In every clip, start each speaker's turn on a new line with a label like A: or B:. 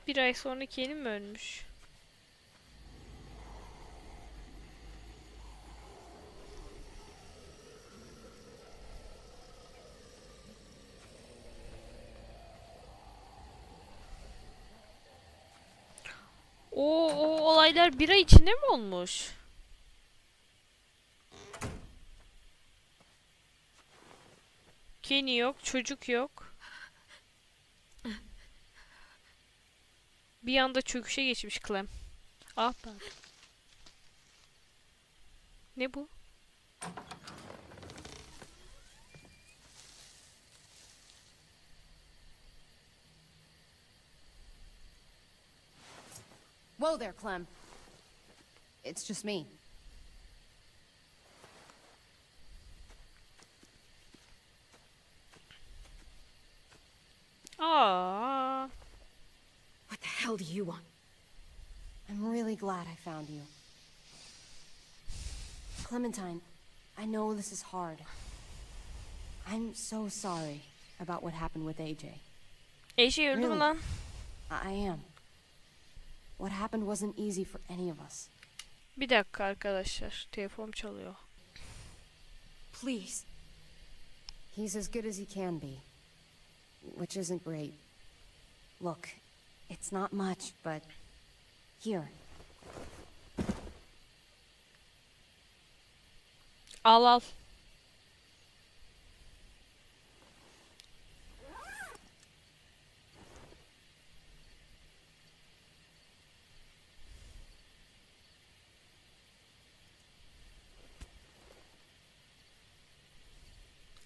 A: Bir ay sonraki yeni mi ölmüş? O olaylar bir ay içinde mi olmuş? Kenny yok, çocuk yok. Bir anda çöküşe geçmiş Clem. Ah ben. Ne bu?
B: Whoa there, Clem. It's just me.
A: Aa.
B: What the hell do you want? I'm really glad I found you. Clementine, I know this is hard. I'm so sorry about what happened with AJ.
A: AJ öldü mü lan?
B: I am. What happened wasn't easy for any of us.
A: Bir dakika arkadaşlar. Telefon çalıyor.
B: Please. He's as good as he can be. Which isn't great. Look, it's not much, but... Here.
A: Al al.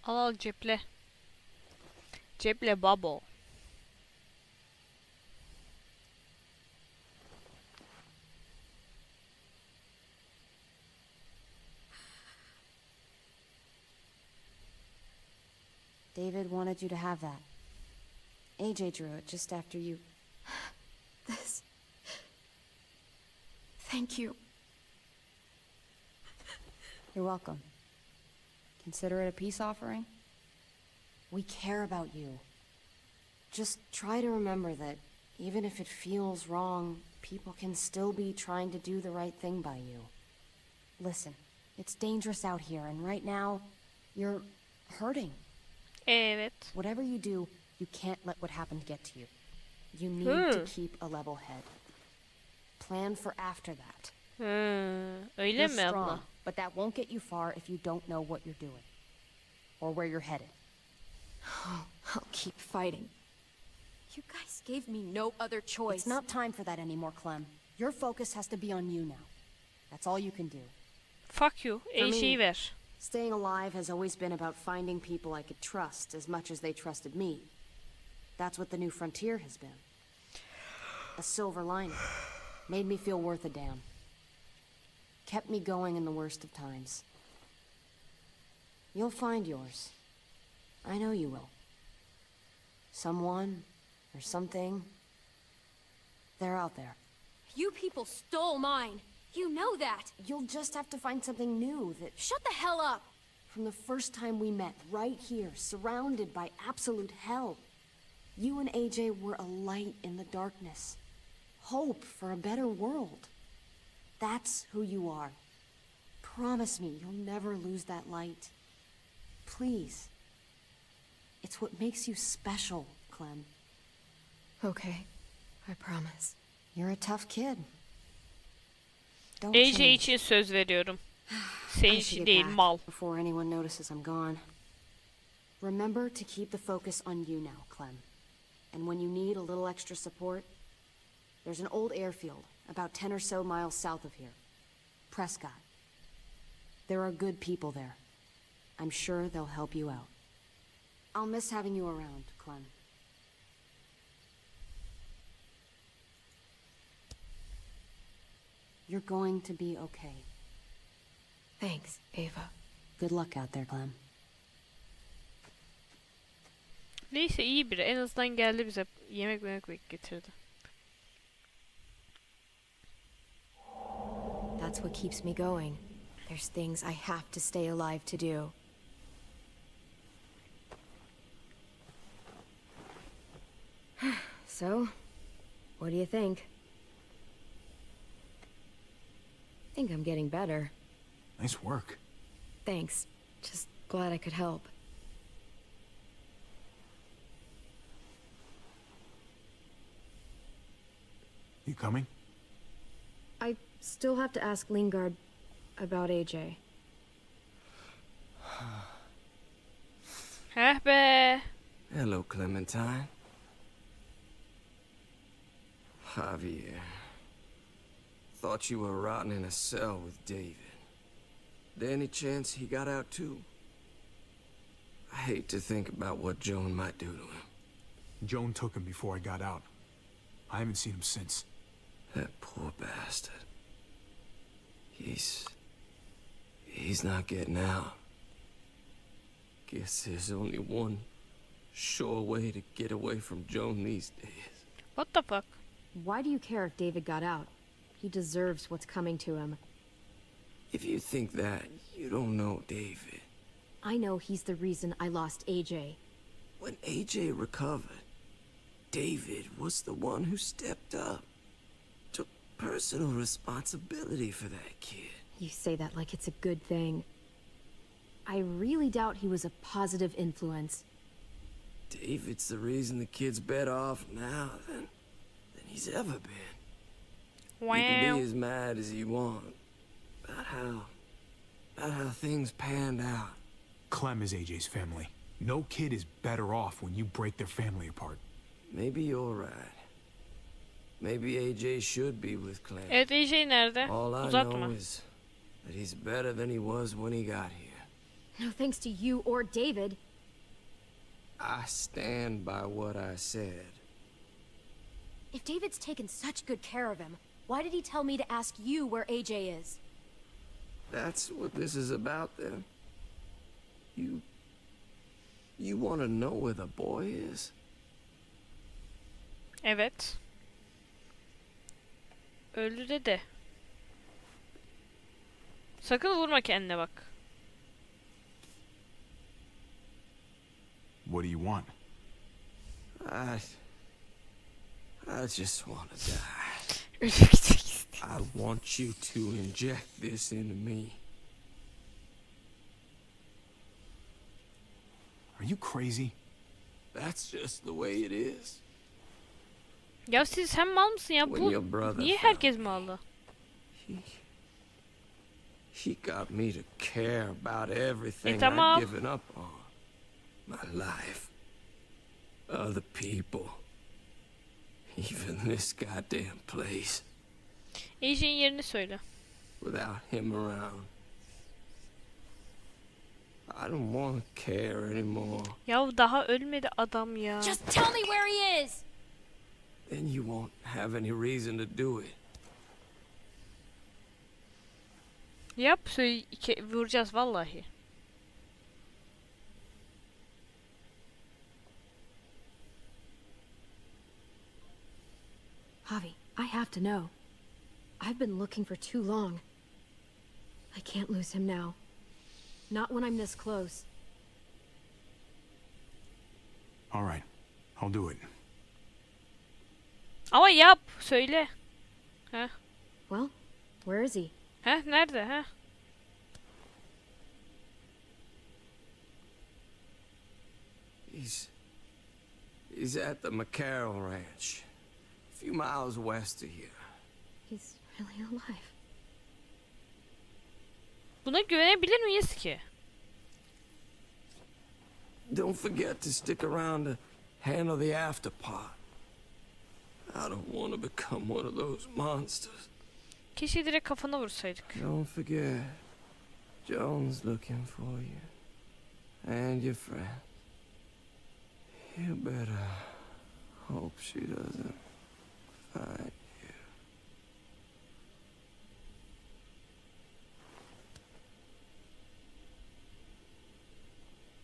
A: Al al ceple. Ceple babo.
B: David wanted you to have that. AJ drew it just after you... This... Thank you. You're welcome. Consider it a peace offering. We care about you. Just try to remember that even if it feels wrong, people can still be trying to do the right thing by you. Listen, it's dangerous out here, and right now, you're hurting.
A: Evet.
B: Whatever you do, you can't let what happened get to you. You need to keep a level head. Plan for after that.
A: Öyle
B: You're
A: mi abla?
B: strong, but that won't get you far if you don't know what you're doing. Or where you're headed.
C: I'll keep fighting. You guys gave me no other choice.
B: It's not time for that anymore, Clem. Your focus has to be on you now. That's all you can do.
A: Fuck you. AJ'yi ver.
B: Staying alive has always been about finding people I could trust as much as they trusted me. That's what the new frontier has been. A silver lining. Made me feel worth a damn. Kept me going in the worst of times. You'll find yours. I know you will. Someone or something. They're out there.
C: You people stole mine. You know that.
B: You'll just have to find something new that...
C: Shut the hell up.
B: From the first time we met, right here, surrounded by absolute hell, you and AJ were a light in the darkness. Hope for a better world. That's who you are. Promise me you'll never lose that light. Please. It's what makes you special, Clem.
C: Okay, I promise.
B: You're a tough kid. Don't
A: AJ
B: change.
A: için söz veriyorum. Senin
B: I
A: için
B: should
A: değil
B: get back
A: mal.
B: before anyone notices I'm gone. Remember to keep the focus on you now, Clem. And when you need a little extra support, there's an old airfield about 10 or so miles south of here. Prescott. There are good people there. I'm sure they'll help you out. I'll miss having you around, Clem. You're going to be okay.
C: Thanks, Ava.
B: Good luck out there, Clem.
A: Neyse iyi biri. En azından geldi bize yemek getirdi.
C: That's what keeps me going. There's things I have to stay alive to do. So, What do you think? I think I'm getting better.
D: Nice work.
C: Thanks. Just glad I could help.
D: You coming?
C: I still have to ask Lingard about AJ.
A: Heh be.
E: Hello, Clementine. Javier. Thought you were rotting in a cell with David. There any chance he got out too? I hate to think about what Joan might do to him.
D: Joan took him before I got out. I haven't seen him since.
E: That poor bastard. He's not getting out. Guess there's only one sure way to get away from Joan these days.
A: What the fuck?
C: Why do you care if David got out? He deserves what's coming to him.
E: If you think that, you don't know David.
C: I know he's the reason I lost AJ.
E: When AJ recovered, David was the one who stepped up. Took personal responsibility for that kid.
C: You say that like it's a good thing. I really doubt he was a positive influence.
E: David's the reason the kid's better off now than he's ever been.
A: Wow.
E: You can be as mad as you want about how things panned out.
D: Clem is AJ's family. No kid is better off when you break their family apart.
E: Maybe you're right. Maybe AJ should be with Clem.
A: Evet, AJ nerede?
E: All I
A: Uzatma.
E: know is that he's better than he was when he got here.
C: No thanks to you or David.
E: I stand by what I said.
C: If David's taken such good care of him, why did he tell me to ask you where AJ is?
E: That's what this is about, then. You want to know where the boy is?
A: Evet. Öldü dedi. Sakın vurma kendine bak.
D: What do you want?
E: I just want to die.
A: Ölüme gitmek istiyor.
E: I want you to inject this into me.
D: Are you crazy?
E: That's just the way it is.
A: Ya sen mal mısın ya?
E: When your brother
A: Niye
E: fell,
A: herkes mallı?
E: He got me to care about everything
A: tamam.
E: I'd given up on. My life. Other people. Even this goddamn place.
A: AJ'in yerini söyle.
E: Without him around. I don't want to care anymore.
A: Ya daha ölmedi adam ya.
C: Just tell me where he is!
E: Then you won't have any reason to do it.
A: Yap, vuracağız vallahi.
C: Javi, I have to know. I've been looking for too long. I can't lose him now. Not when I'm this close.
D: All right, I'll do it.
A: Ama yap, söyle. Ha?
C: Well, where is he?
A: Ha? Nerede ha?
E: He's at the McCarroll Ranch. A few miles west of here.
C: He's really alive.
A: Buna güvenebilir miyiz ki?
E: Don't forget to stick around to handle the after part. I don't want to become one of those monsters.
A: Keşke direkt kafana vursaydık.
E: Don't forget, Joan's looking for you. And your friend. You better hope she doesn't find you.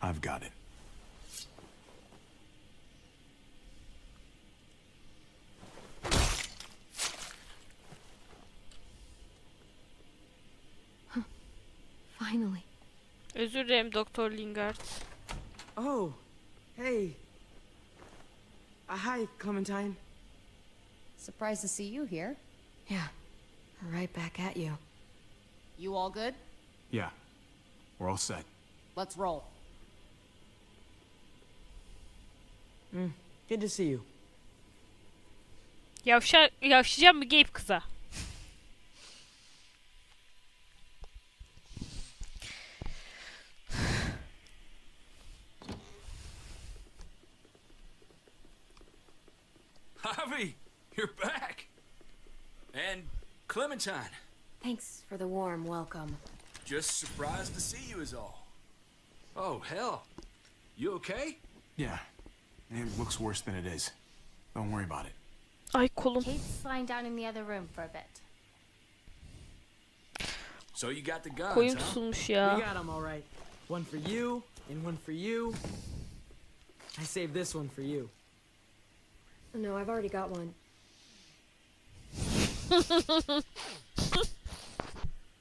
D: I've got it.
C: Finally.
A: Özür dilerim Doktor Lingard.
F: Oh, hey. Hi, Clementine.
B: Surprised to see you here.
C: Yeah, right back at you.
B: You all good?
D: Yeah, we're all set.
B: Let's roll.
F: Good to see you.
A: Yavşayacağım mı Gabe kıza?
G: Javi, you're back. And Clementine.
C: Thanks for the warm welcome.
G: Just surprised to see you is all. Oh, hell. You okay?
D: Yeah, it looks worse than it is. Don't worry about it.
A: Ay kolum.
H: Kate's lying down in the other room for a bit.
G: So you got the guns,
A: Koyun
G: huh?
A: tutulmuş
F: We
A: ya.
F: got them all right. One for you, and one for you. I saved this one for you.
C: No, I've already got one.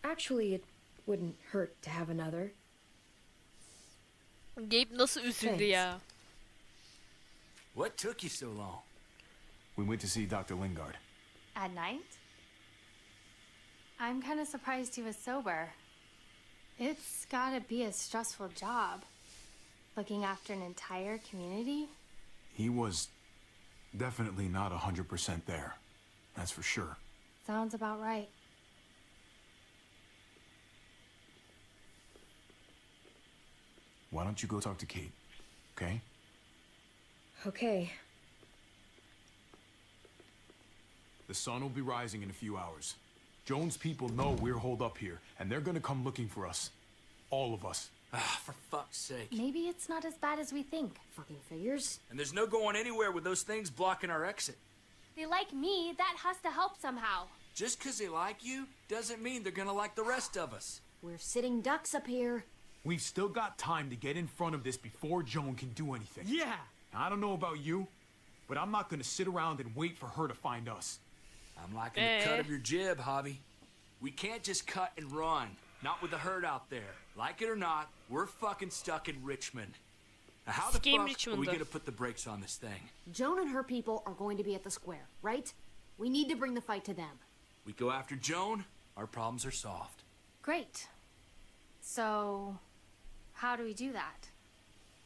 C: Actually, it wouldn't hurt to have another.
A: Gabe nasıl üzüldü
C: Thanks.
A: ya.
G: What took you so long?
D: We went to see Dr. Lingard.
H: At night? I'm kind of surprised he was sober. It's gotta be a stressful job. Looking after an entire community?
D: He was definitely not 100% there. That's for sure.
H: Sounds about right.
D: Why don't you go talk to Kate, okay?
C: Okay.
D: The sun will be rising in a few hours. Joan's people know we're holed up here, and they're gonna come looking for us. All of us.
G: Ah, for fuck's sake.
H: Maybe it's not as bad as we think.
B: Fucking figures.
G: And there's no going anywhere with those things blocking our exit.
H: They like me, that has to help somehow.
G: Just 'cause they like you doesn't mean they're gonna like the rest of us.
B: We're sitting ducks up here.
D: We've still got time to get in front of this before Joan can do anything.
F: Yeah!
D: Now, I don't know about you, but I'm not gonna sit around and wait for her to find us.
G: I'm liking the cut of your jib, Javi. We can't just cut and run. Not with the herd out there. Like it or not, we're fucking stuck in Richmond. Now how the
A: Sikeyim
G: fuck are we
A: Richmond'u.
G: gonna put the brakes on this thing?
B: Joan and her people are going to be at the square, right? We need to bring the fight to them.
G: We go after Joan, our problems are solved.
H: Great. So, how do we do that?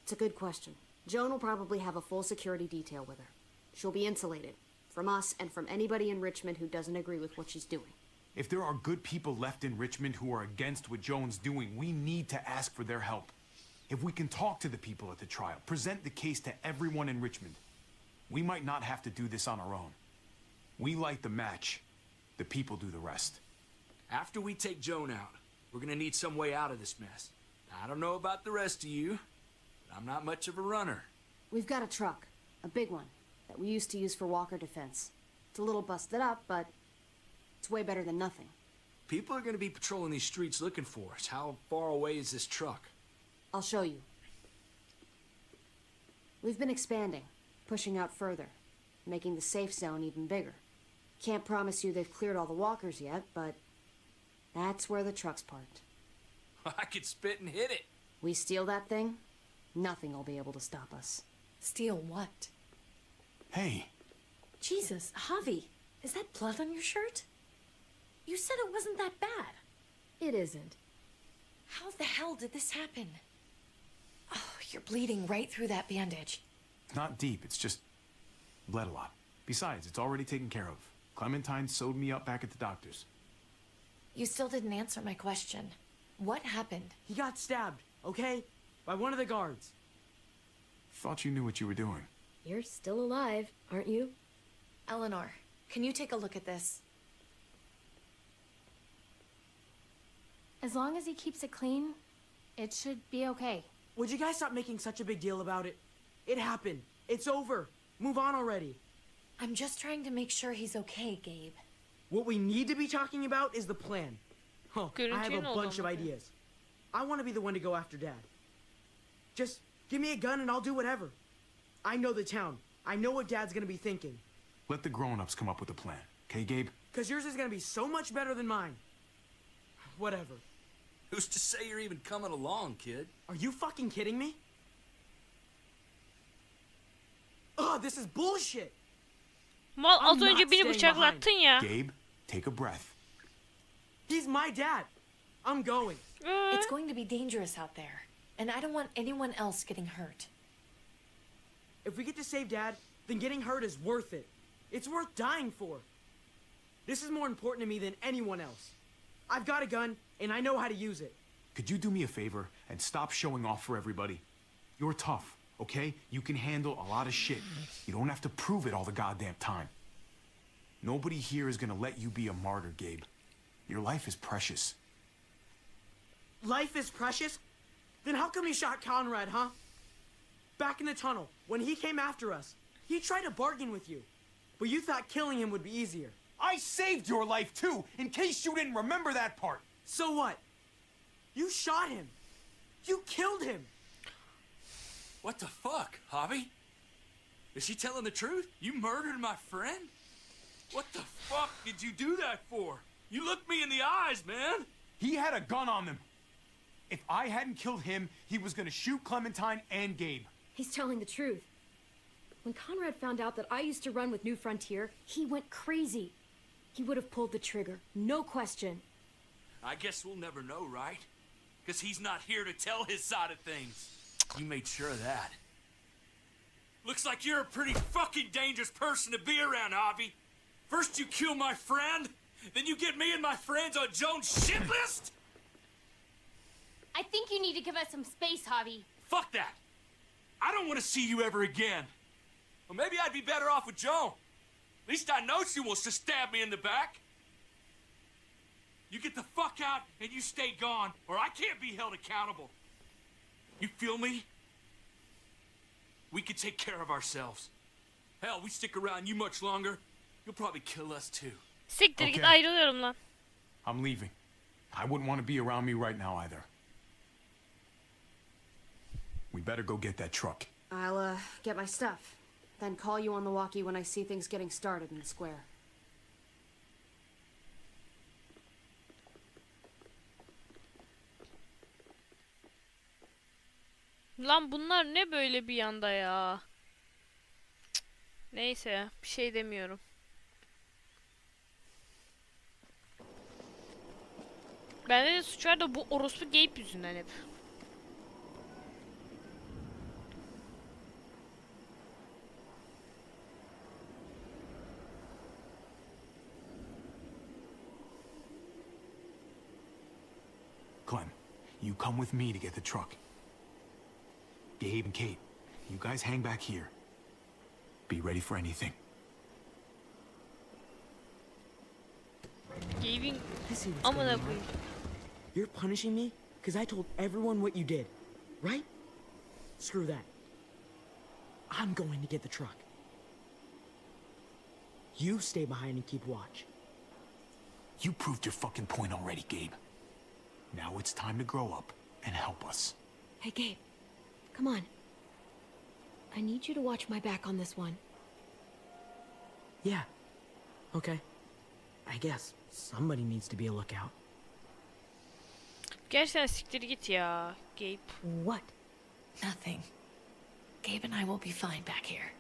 B: It's a good question. Joan will probably have a full security detail with her. She'll be insulated. From us and from anybody in Richmond who doesn't agree with what she's doing.
D: If there are good people left in Richmond who are against what Joan's doing, we need to ask for their help. If we can talk to the people at the trial, present the case to everyone in Richmond, we might not have to do this on our own. We light the match, the people do the rest.
G: After we take Joan out, we're gonna need some way out of this mess. I don't know about the rest of you, but I'm not much of a runner.
B: We've got a truck, a big one, that we used to use for walker defense. It's a little busted up, but it's way better than nothing.
G: People are gonna be patrolling these streets looking for us. How far away is this truck?
B: I'll show you. We've been expanding, pushing out further, making the safe zone even bigger. Can't promise you they've cleared all the walkers yet, but that's where the truck's parked.
G: I could spit and hit it.
B: We steal that thing, nothing will be able to stop us.
I: Steal what?
D: Hey,
I: Jesus, Javi, is that blood on your shirt? You said it wasn't that bad.
C: It isn't.
I: How the hell did this happen? Oh, you're bleeding right through that bandage.
D: it's not deep, it's just bled a lot. Besides, it's already taken care of. Clementine sewed me up back at the doctor's.
I: You still didn't answer my question. What happened?
F: He got stabbed, okay? By one of the guards.
D: Thought you knew what you were doing.
C: You're still alive, aren't you?
I: Eleanor, can you take a look at this?
H: As long as he keeps it clean, it should be okay.
F: Would you guys stop making such a big deal about it? It happened. It's over. Move on already.
I: I'm just trying to make sure he's okay, Gabe.
F: What we need to be talking about is the plan. Oh, I have a
A: Görüntüyü ne
F: bunch of
A: oldu?
F: ideas. I want to be the one to go after Dad. Just give me a gun and I'll do whatever. I know the town. I know what Dad's gonna be thinking.
D: Let the grown-ups come up with a plan, okay, Gabe?
F: Cause yours is gonna be so much better than mine. Whatever.
G: Who's to say you're even coming along, kid?
F: Are you fucking kidding me? Ugh, this is bullshit!
A: Mal az
F: I'm
A: önce
F: not
A: beni
F: staying
A: bıçaklattın ya.
D: Gabe, take a breath.
F: He's my dad. I'm going.
I: It's going to be dangerous out there, and I don't want anyone else getting hurt.
F: If we get to save Dad, then getting hurt is worth it. It's worth dying for. This is more important to me than anyone else. I've got a gun, and I know how to use it.
D: Could you do me a favor and stop showing off for everybody? You're tough, okay? You can handle a lot of shit. You don't have to prove it all the goddamn time. Nobody here is gonna let you be a martyr, Gabe. Your life is precious.
F: Life is precious? Then how come you shot Conrad, huh? Back in the tunnel, when he came after us, he tried to bargain with you. But you thought killing him would be easier.
D: I saved your life too, in case you didn't remember that part.
F: So what? You shot him. You killed him.
G: What the fuck, Javi? Is she telling the truth? You murdered my friend? What the fuck did you do that for? You looked me in the eyes, man.
D: He had a gun on them. If I hadn't killed him, he was gonna shoot Clementine and Gabe.
C: He's telling the truth. When Conrad found out that I used to run with New Frontier, he went crazy. He would have pulled the trigger, no question.
G: I guess we'll never know, right? Because he's not here to tell his side of things. You made sure of that. Looks like you're a pretty fucking dangerous person to be around, Javi. First you kill my friend, then you get me and my friends on Joan's shit list?
H: I think you need to give us some space, Javi.
G: Fuck that. I don't want to see you ever again. Well, maybe I'd be better off with Joan. At least I know she wants to stab me in the back. You get the fuck out and you stay gone, or I can't be held accountable. You feel me? We can take care of ourselves. Hell, we stick around you much longer, you'll probably kill us too.
A: Siktir git,
D: Okay.
A: ayrılıyorum lan.
D: I'm leaving. I wouldn't want to be around me right now either. We better go get that truck.
B: I'll, get my stuff. Then call you on the walkie when I see things getting started in the square.
A: Lan bunlar ne böyle bir yanda ya? Cık. Neyse, bir şey demiyorum. Bende de suç var da bu orospu Gabe yüzünden hep.
D: Clem, you come with me to get the truck. Gabe and Kate, you guys hang back here. Be ready for anything.
A: Gabe'in
F: I see what's
A: amına
F: going on.
A: koyayım.
F: You're punishing me because I told everyone what you did, right? Screw that. I'm going to get the truck. You stay behind and keep watch.
D: You proved your fucking point already, Gabe. Now it's time to grow up and help us.
C: Hey, Gabe, come on. I need you to watch my back on this one.
F: Yeah. Okay. I guess somebody needs to be a lookout.
A: Gerçekten siktir git ya Gabe.
C: What?
I: Nothing. Gabe and I will be fine back here.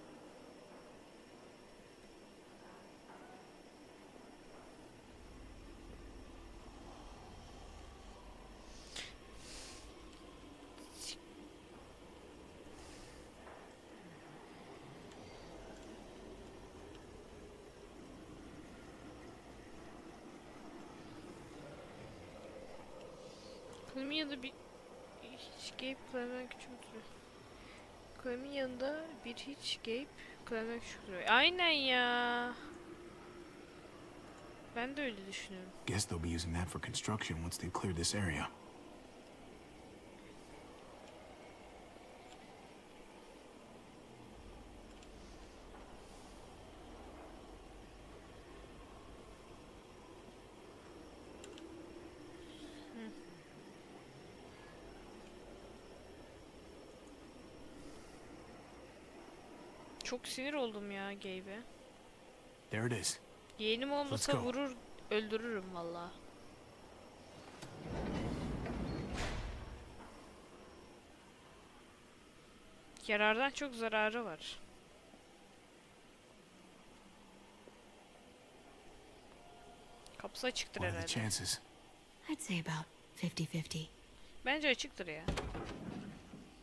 A: Clem'in yanında bir hiç Gabe Clem'den küçültüyor. Clem'in yanında bir hiç Gabe Clem'den küçültüyor. Aynen ya. Ben de öyle düşünüyorum.
D: Guess they'll be using that for construction once they've cleared this area.
A: Çok sinir oldum ya Gabe'e.
D: There it is.
A: Yeğenim olmasa
D: Let's go.
A: vurur, öldürürüm valla. Yarardan çok zararı var. Kapısı açıktır
D: What are the
A: herhalde.
D: chances?
C: I'd say about 50-50.
A: Bence açıktır ya.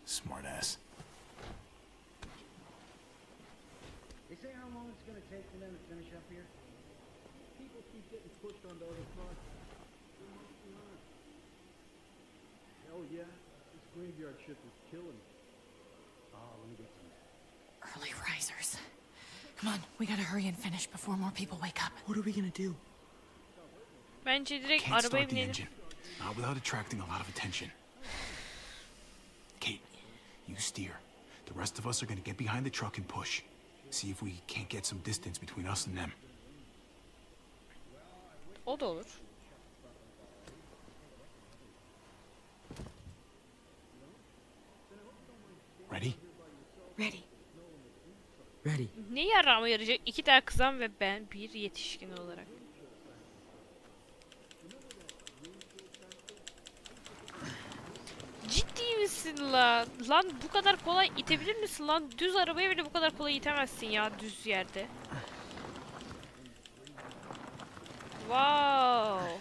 D: Smart ass.
J: They say how long it's gonna take for them to finish up here? People keep getting pushed onto other fronts. Hell yeah, this graveyard shift is killing me. Let me get some.
I: Early risers. Come on, we gotta hurry and finish before more people wake up.
F: What are we gonna do?
A: Bence direkt
D: Can't
A: arabaya
D: start the
A: binelim.
D: engine. Not without attracting a lot of attention. Kate, you steer. The rest of us are gonna get behind the truck and push. See if we can't get some distance between us and them.
A: O da olur.
D: Ready?
I: Ready.
F: Ready.
A: Ne yarama yarayacak? 2 tane kızan ve ben bir yetişkin olarak. Ciddi misin lan? Lan bu kadar kolay itebilir misin lan? Düz arabaya bile bu kadar kolay itemezsin ya düz yerde. Wow.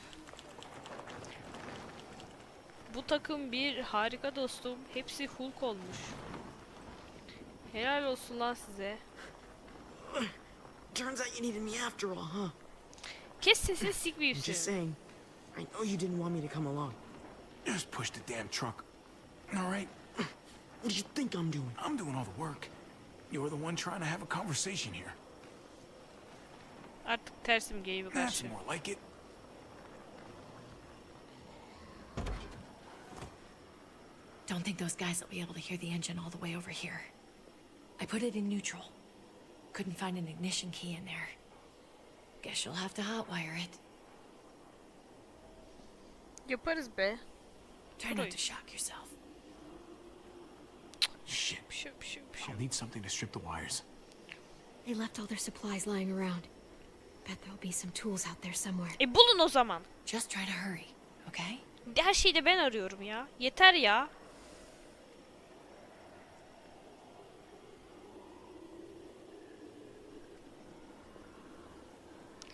A: Bu takım bir harika dostum. Hepsi Hulk olmuş. Helal olsun lan size.
F: Turns out you needed me after all, huh?
A: Kes sesini sikmeyeyim
F: I'm just
A: seni.
F: saying. I know you didn't want me to come along.
D: Just push the damn truck. All right?
F: What do you think I'm doing?
D: I'm doing all the work. You're the one trying to have a conversation here.
A: Artık tersim geliyor
D: That's
A: karşı.
D: more like it.
I: Don't think those guys will be able to hear the engine all the way over here. I put it in neutral. Couldn't find an ignition key in there. Guess you'll have to hotwire it.
A: Yaparız be.
I: Try not to shock yourself.
D: Shit. I'll need something to strip the wires.
C: They left all their supplies lying around. Bet there'll be some tools out there somewhere.
A: Bulun o zaman.
I: Just try to hurry, okay?
A: Her şeyi de ben arıyorum ya. Yeter ya.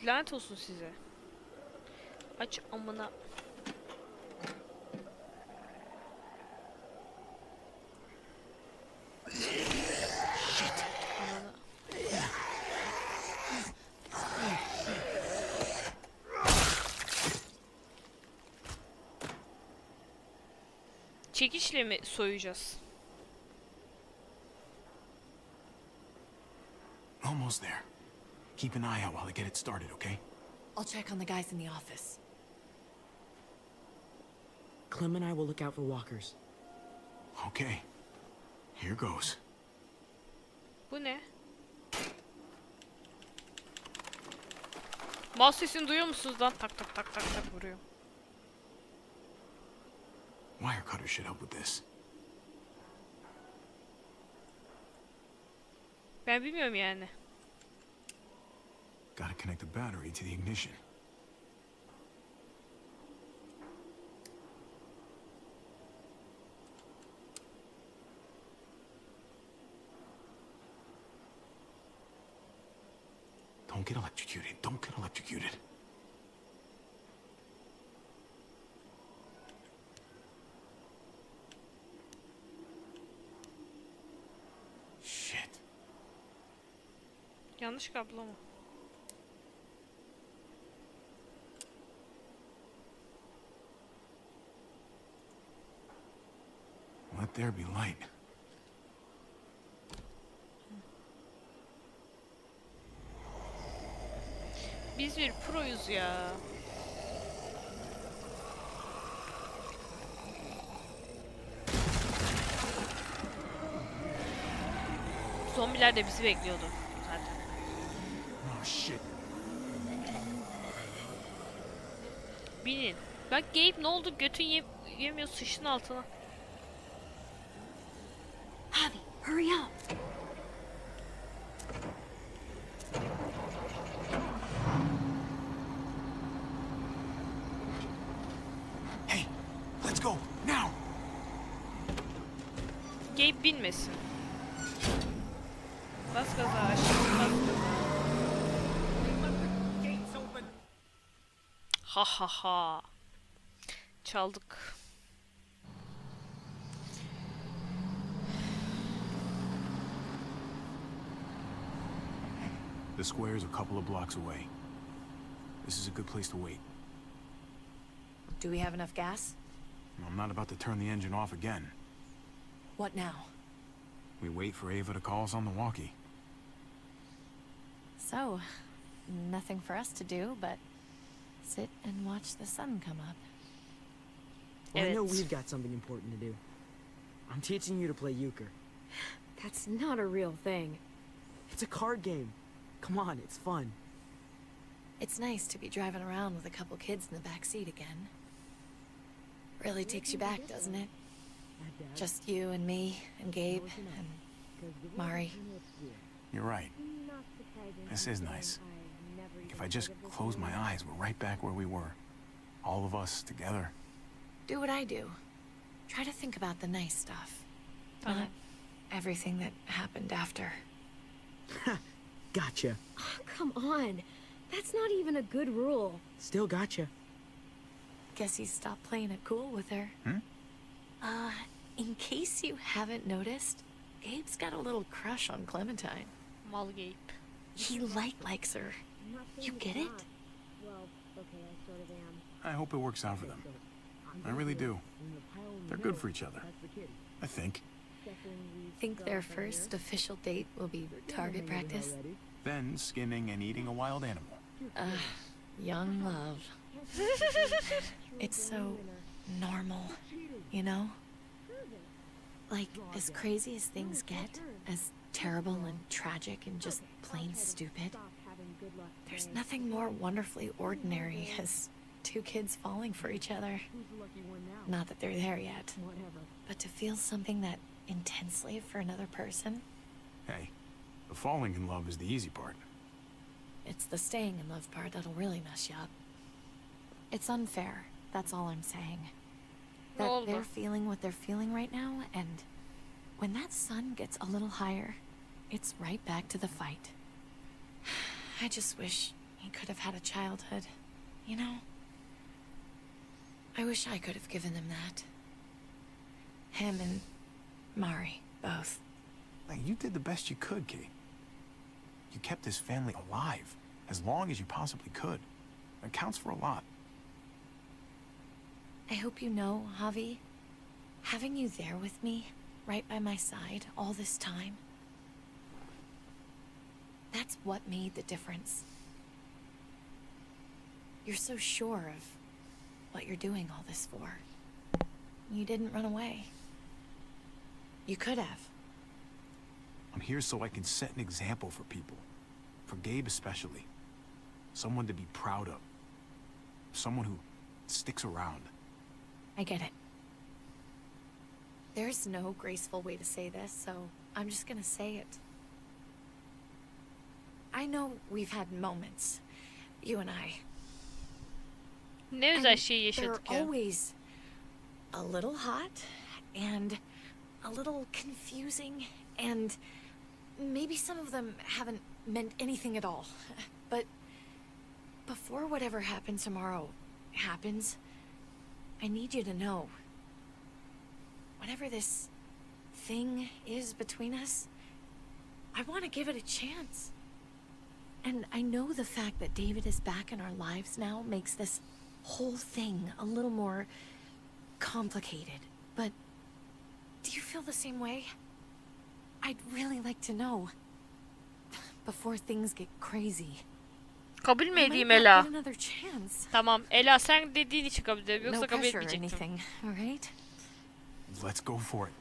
A: Lanet olsun size. Aç amına. Shit. Amına. Çekiçle mi soyacağız?
D: Almost there. Keep an eye out while I get it started, okay?
I: I'll check on the guys in the office.
F: Clem and I will look out for walkers.
D: Okay. Here goes.
A: Bu ne? Mouse sesini duyuyor musunuz lan? Tak tak tak tak tak vuruyor.
D: Wire cutter should help with this.
A: Ben bilmiyorum yani.
D: Gotta connect the battery to the ignition. Don't get electrocuted. Don't get electrocuted. Shit.
A: Yanlış kablo mu?
D: Let there be light.
A: Biz bir proyuz ya. Zombiler de bizi bekliyordu zaten.
D: Oh shit.
A: Binin. Bak Gabe ne oldu? Götün yemiyor sıçtın altına.
C: Javi, hurry up.
D: Hey, let's go now.
A: Gabe binmesin. Bas gaza aşkım, bas gaza. Ha ha ha. Çaldık.
D: The square's a couple of blocks away. This is a good place to wait.
I: Do we have enough gas?
D: I'm not about to turn the engine off again.
I: What now?
D: We wait for Ava to call us on the walkie.
I: So, nothing for us to do but sit and watch the sun come up.
F: Well, I know
A: Evet.
F: we've got something important to do. I'm teaching you to play euchre.
C: That's not a real thing.
F: It's a card game. Come on, it's fun.
I: It's nice to be driving around with a couple kids in the back seat again. Really takes you back, doesn't it? Just you and me and Gabe and Mari.
D: You're right. This is nice. If I just close my eyes, we're right back where we were. All of us together.
I: Do what I do. Try to think about the nice stuff. Not everything that happened after.
F: Gotcha.
C: Oh, come on. That's not even a good rule.
F: Still gotcha.
I: Guess he stopped playing it cool with her.
D: Hmm?
I: In case you haven't noticed, Gabe's got a little crush on Clementine.
A: Mal Gabe.
I: He likes her. You get it?
B: Well, okay, I sort of am.
D: I hope it works out for them. I really do. They're good for each other. I think.
I: Think their first official date will be target practice?
D: Then skinning and eating a wild animal.
I: Young love. It's so normal, you know? Like, as crazy as things get, as terrible and tragic and just plain stupid, there's nothing more wonderfully ordinary as two kids falling for each other. Not that they're there yet, but to feel something that intensely for another person,
D: Hey, the falling in love is the easy part.
I: it's the staying in love part that'll really mess you up. It's unfair, that's all I'm saying. That
A: Oldu.
I: they're feeling what they're feeling right now, and when that sun gets a little higher, it's right back to the fight. I just wish he could have had a childhood, you know? I wish I could have given them that. Him and Mari, both.
D: Like, you did the best you could, Kate. You kept this family alive as long as you possibly could. That counts for a lot.
I: I hope you know, Javi, having you there with me, right by my side, all this time, that's what made the difference. You're so sure of what you're doing all this for. You didn't run away. You could have.
D: I'm here so I can set an example for people. For Gabe especially. Someone to be proud of. Someone who sticks around.
I: I get it. There's no graceful way to say this, so I'm just gonna say it. I know we've had moments, you and I.
A: Ne güzel şey
I: They're
A: yaşadık ya.
I: always a little hot and a little confusing, and maybe some of them haven't meant anything at all. But before whatever happens tomorrow happens, I need you to know, whatever this thing is between us, I want to give it a chance. And I know the fact that David is back in our lives now makes this whole thing a little more complicated. But do you feel the same way? I'd really like to know before things get crazy.
A: Kabul mü
I: I
A: edeyim
I: might not
A: Ela?
I: get another chance.
A: Tamam. Ela sen dediğin için kabul ediyorum. Yoksa
I: No
A: kabul
I: pressure or
A: etmeyecektim.
I: anything, all right?
D: Let's go for it.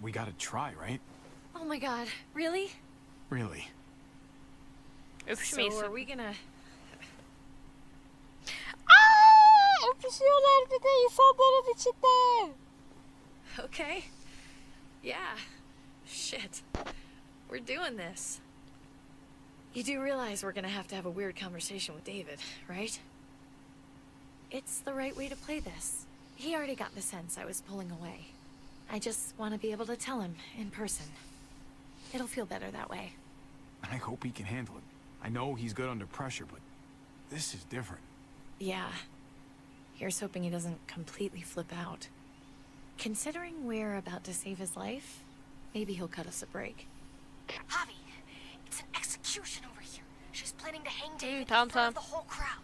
D: We gotta try, right?
I: Oh my god, really?
D: Really.
A: Öpüşmeyiz.
I: So are we gonna...
A: Aa, öpüşüyorlar bir de insanların içinde.
I: Okay. Yeah. Shit. We're doing this. You do realize we're gonna have to have a weird conversation with David, right? It's the right way to play this. He already got the sense I was pulling away. I just want to be able to tell him in person. It'll feel better that way.
D: I hope he can handle it. I know he's good under pressure, but this is different.
I: Yeah. Here's hoping he doesn't completely flip out. Considering we're about to save his life, maybe he'll cut us a break.
B: Javi, it's an execution over here. She's planning to hang David
A: tamam,
B: in front of
A: tamam.
B: the whole crowd.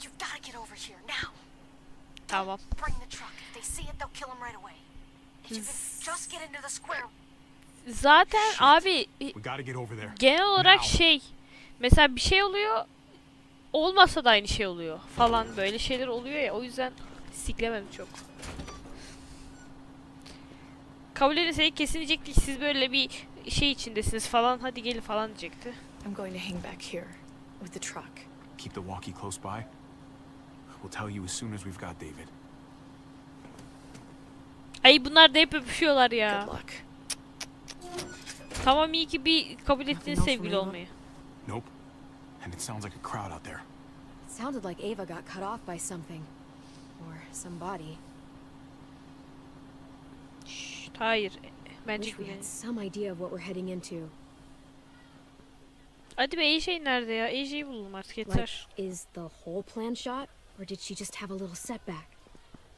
B: You've got to get over here now.
A: Tamam.
B: Bring the truck. If they see it, they'll kill him right away. If you could just get into the square.
A: Zaten abi
D: We gotta get over there.
A: genel olarak
D: Now.
A: mesela bir şey oluyor, olmasa da aynı şey oluyor falan, böyle şeyler oluyor ya, o yüzden siklemedim çok. Kabul etseydik kesin diyecektik siz böyle bir şey içindesiniz falan, hadi gelin falan diyecekti.
I: I'm going to hang back here with the truck.
D: Keep the walkie close by. We'll tell you as soon as we've got David.
A: Ay bunlar da hep öpüşüyorlar ya.
I: Good luck.
A: Tamam, iyi ki bir kabul ettiniz sevgili olmayı.
D: Nope. And it sounds like a crowd out there.
C: It sounded like Ava got cut off by something. Or somebody.
A: Şşt, hayır. Bence
C: Wish we
A: güvenin.
C: had some idea of what we're heading into.
A: Hadi be, AJ nerede ya? AJ'yi bulalım artık,
C: Like,
A: yeter.
C: is the whole plan shot? Or did she just have a little setback?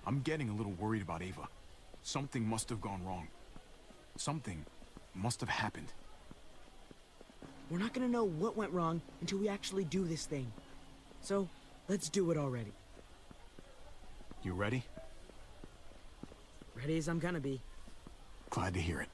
D: I'm getting a little worried about Ava. Something must have gone wrong. Something must have happened.
F: We're not gonna know what went wrong until we actually do this thing. So, let's do it already.
D: You ready?
F: Ready as I'm gonna be.
D: Glad to hear it.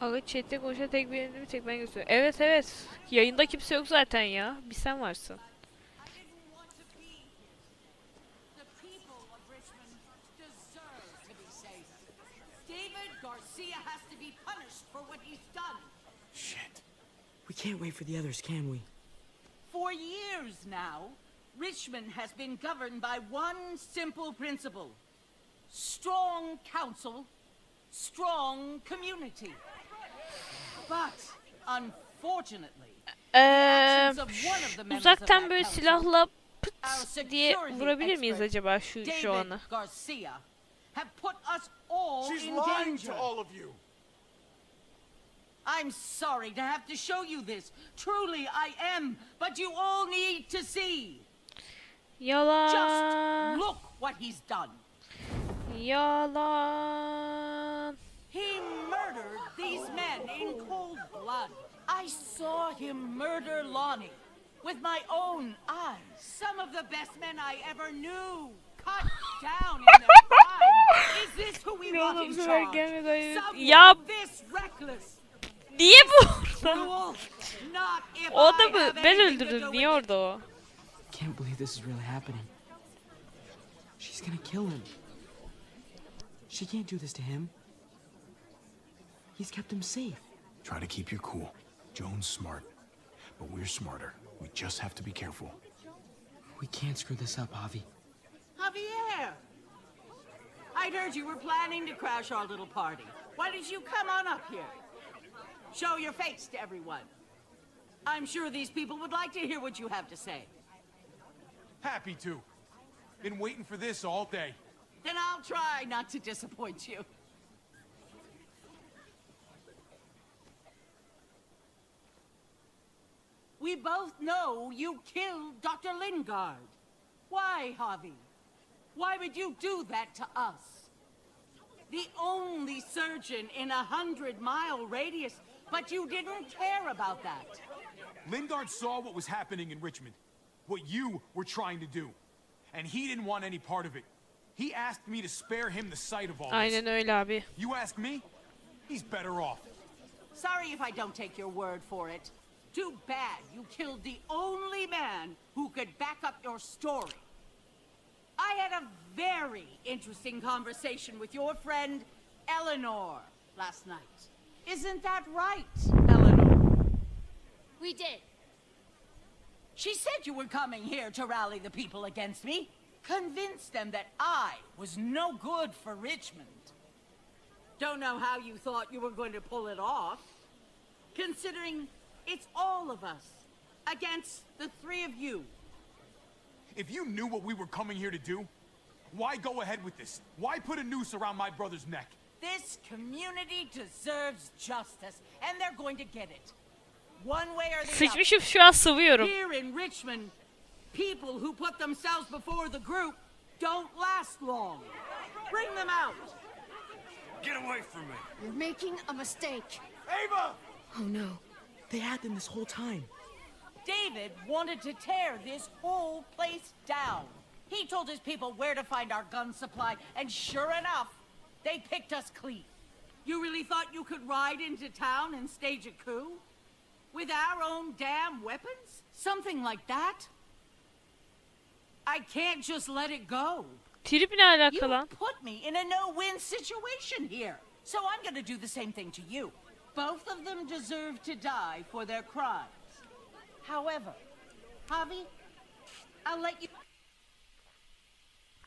A: Aga chatte konuşan tek bir tek ben gösteriyor. Evet evet. Yayında kimse yok zaten ya. Bir sen varsın.
D: Shit.
F: We can't wait for the others, can we?
K: For years now, Richmond has been governed by one simple principle. Strong council, strong community. But, unfortunately,
A: uzaktan böyle silahla pıt diye vurabilir miyiz acaba şu anı?
K: Garcia have put us all
L: She's
K: in
L: lying
K: danger.
L: to all of you.
K: I'm sorry to have to show you this. Truly, I am. But you all need to see.
A: Yalan.
K: Just look what he's done.
A: Yalan.
K: He murdered these men in cold blood. I saw him murder Lonnie with my own eyes. Some of the best men I ever knew cut down in their prime. Is this who we want in charge? Someone this reckless.
A: Niye bu orada?
K: Cruel. Not if
A: O da
K: I
A: mı?
K: have
A: Ben
K: anything to
A: öldürdüm.
K: do
A: Niye
K: with it.
A: orada o?
F: Can't believe this is really happening. She's gonna kill him. She can't do this to him. He's kept him safe.
D: Try to keep your cool. Joan's smart, but we're smarter. We just have to be careful.
F: We can't screw this up, Javi.
K: Javier! I'd heard you were planning to crash our little party. Why did you come on up here? Show your face to everyone. I'm sure these people would like to hear what you have to say.
D: Happy to. Been waiting for this all day.
K: Then I'll try not to disappoint you. We both know you killed Dr. Lingard. Why, Javi? Why would you do that to us? The only surgeon in 100-mile radius, but you didn't care about that.
D: Lingard saw what was happening in Richmond. What you were trying to do. And he didn't want any part of it. He asked me to spare him the sight of all this.
A: Aynen öyle abi.
D: You ask me? He's better off.
K: Sorry if I don't take your word for it. Too bad you killed the only man who could back up your story. I had a very interesting conversation with your friend Eleanor last night. Isn't that right, Eleanor?
B: We did.
K: She said you were coming here to rally the people against me. Convince them that I was no good for Richmond. Don't know how you thought you were going to pull it off, considering It's all of us against the three of you.
D: If you knew what we were coming here to do, why go ahead with this? Why put a noose around my brother's neck?
K: This community deserves justice, and they're going to get it. One way or the other.
A: Sıçmışım şu an sıvıyorum.
K: Here in Richmond, people who put themselves before the group don't last long. Bring them out.
G: Get away from me.
C: You're making a mistake.
D: Ava!
C: Oh no.
F: They had them this whole time.
K: David wanted to tear this whole place down. He told his people where to find our gun supply, and sure enough, they picked us clean. You really thought you could ride into town and stage a coup? With our own damn weapons? Something like that? I can't just let it go.
A: Trip ne alaka
K: You
A: lan?
K: put me in a no-win situation here. So I'm gonna do the same thing to you. Both of them deserve to die for their crimes. However, Javi, I'll let you...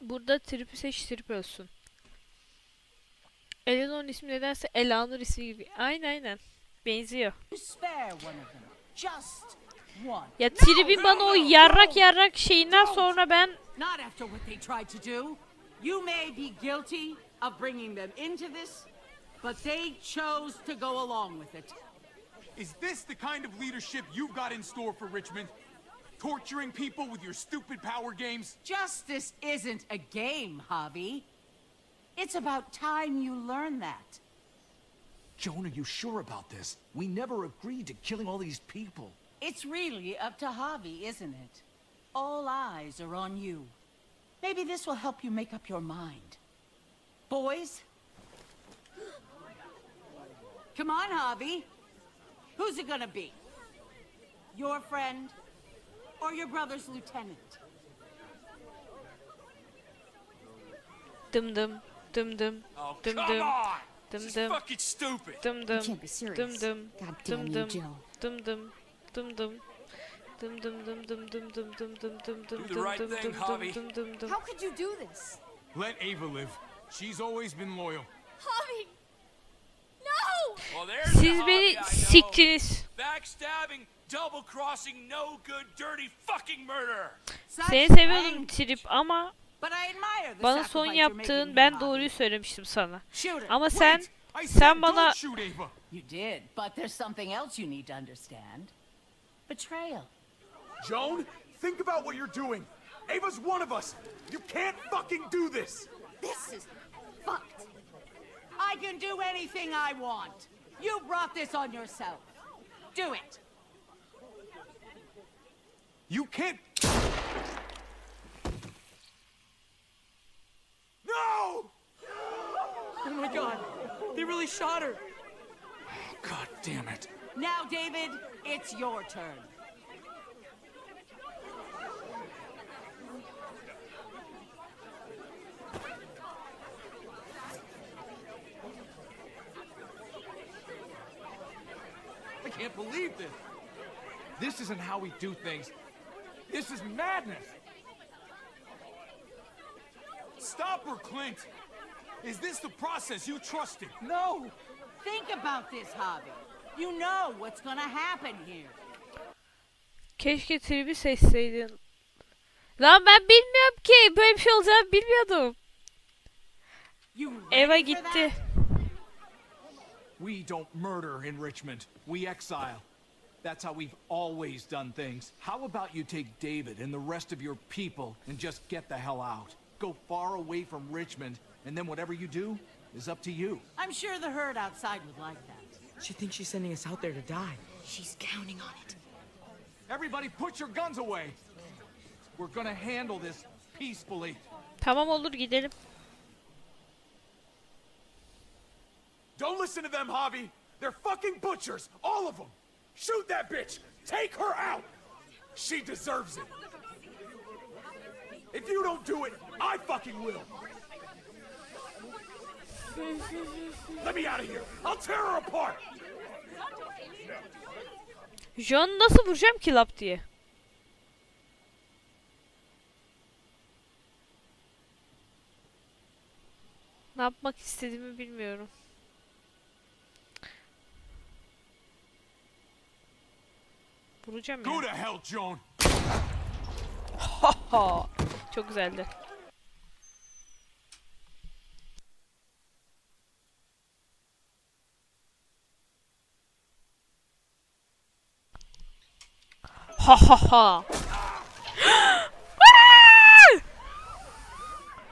A: Burada Trip'i seç, Trip ölsün. Eleanor'un ismi nedense Elanur ismi gibi. Aynen. Benziyor.
K: spare one of them. Just one.
A: Ya Trip'in bana o yarrak şeyinden sonra ben...
K: Not after what they tried to do. You may be guilty of bringing them into this, but they chose to go along with it.
D: Is this the kind of leadership you've got in store for Richmond? Torturing people with your stupid power games?
K: Justice isn't a game, Javi. It's about time you learn that.
J: Joan, are you sure about this? We never agreed to killing all these people.
K: It's really up to Javi, isn't it? All eyes are on you. Maybe this will help you make up your mind. Boys? Come on, Javi. Who's it gonna be? Your friend or your brother's lieutenant?
A: Dım dım. Dım dım.
G: Oh,
A: Dım
G: come
A: dım.
G: on!
A: Dım
G: This is
A: dım.
G: fucking stupid.
A: Dım dım.
B: can't be serious.
A: Dım dım.
B: God
A: Dım
B: damn you,
A: dım.
B: Joe.
A: Dım dım. Dım dım. Dım dım dım dım dım dım dım dım dım dım
G: Do the right
A: dım
G: thing,
A: dım
G: Javi.
A: dım dım dım.
C: How could you do this?
D: Let Ava live. She's always been loyal.
C: Javi! No!
G: Well, there's
A: Siz
G: the Javi
A: beni
G: I know.
A: siktiniz.
G: Backstabbing, double-crossing, no good, dirty fucking murderer.
A: Seni seviyordum Trip ama
K: But I admire the
A: bana son
K: sacrifice you're
A: yaptığın
K: making,
A: ben
K: Javi.
A: doğruyu söylemiştim sana.
K: Shoot it.
A: Ama sen
D: I
A: sen
D: said
A: bana
D: don't shoot Ava.
K: You did, but there's something else you need to understand. Betrayal.
D: Joan, think about what you're doing. Ava's one of us. You can't fucking do this.
K: This is fucked. I can do anything I want. You brought this on yourself. Do it.
D: You can't. No!
F: Oh my god, they really shot her.
J: God damn it.
K: Now, David, it's your turn.
J: I can't believe this. This isn't how we do things. This is madness.
D: Stop her, Clint. Is this the process you trusted?
J: No.
K: Think about this, Javi. You know what's gonna happen here.
A: keşke Trip'i seçseydin. Lan ben bilmiyorum ki. Böyle bir şey olacağını bilmiyordum.
K: You
A: Eva
K: ready for
A: gitti.
K: that?
J: We don't murder in Richmond. We exile. That's how we've always done things. How about you take David and the rest of your people and just get the hell out? Go far away from Richmond, and then whatever you do is up to you.
K: I'm sure the herd outside would like that.
F: She thinks she's sending us out there to die.
B: She's counting on it.
J: Everybody put your guns away. We're gonna handle this peacefully.
A: Tamam olur gidelim.
D: Don't listen to them, Javi. They're fucking butchers, all of them. Shoot that bitch. Take her out. She deserves it. If you don't do it, I fucking will. Let me out of here. I'll tear her apart.
A: John'u nasıl vuracağım ki lap diye? Ne yapmak istediğimi bilmiyorum. Vuracağım
D: Go to
A: ya.
D: hell, Joan.
A: Çok güzeldi. Ha ha ha.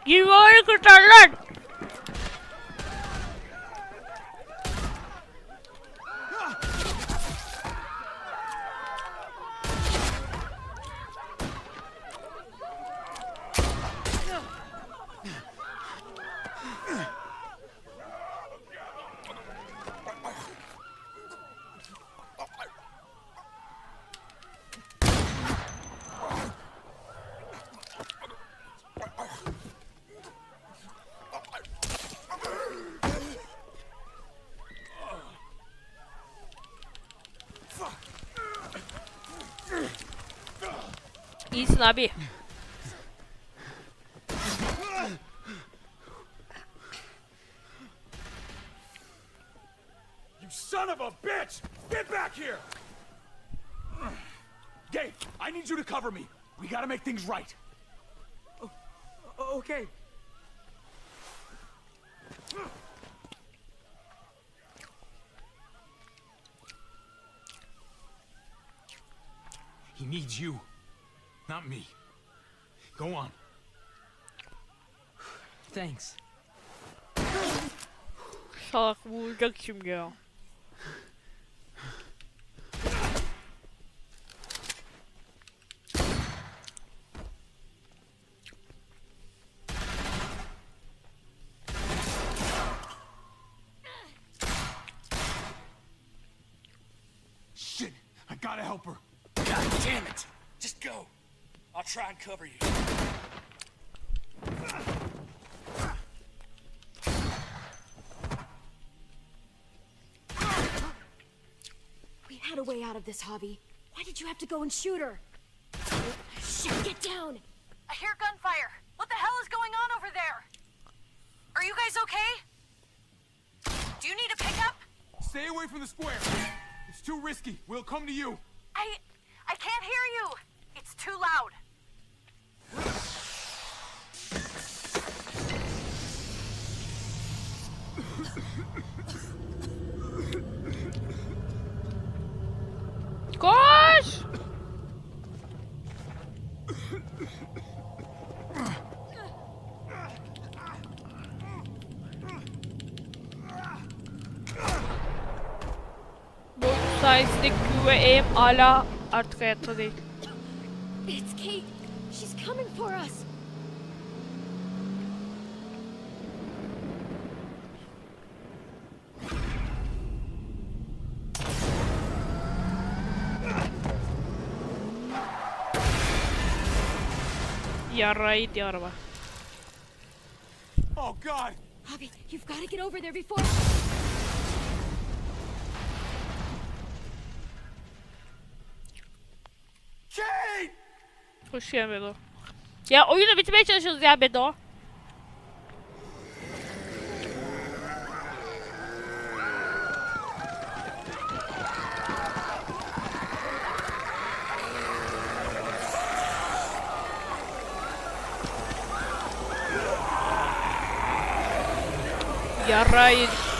A: Yuvarı kurtar lan. İyisin abi.
D: You son of a bitch! Get back here! Gabe, I need you to cover me. We gotta make things right.
F: Okay.
D: He needs you, not me. Go on.
F: Thanks.
A: Salak vuracak şimdi ya.
D: Shit, I gotta help her.
G: God damn it! Just go. I'll try and cover you.
B: We had a way out of this, Javi. Why did you have to go and shoot her? Shit, get down!
I: I hear gunfire. What the hell is going on over there? Are you guys okay? Do you need a pickup?
D: Stay away from the square. It's too risky. We'll come to you.
I: I can't hear you. It's too loud.
A: Koş! Bu sayesinde Q ve E'm hala artık hayatta değil.
B: It's Kate. She's coming for us.
A: Yaraydı araba.
D: Oh, God.
B: Javi, you've got to get over there before...
D: Kate!
A: Hoş geldin Bedo. Ya oyunu bitirmeye çalışıyoruz ya Bedo. Yaraydı.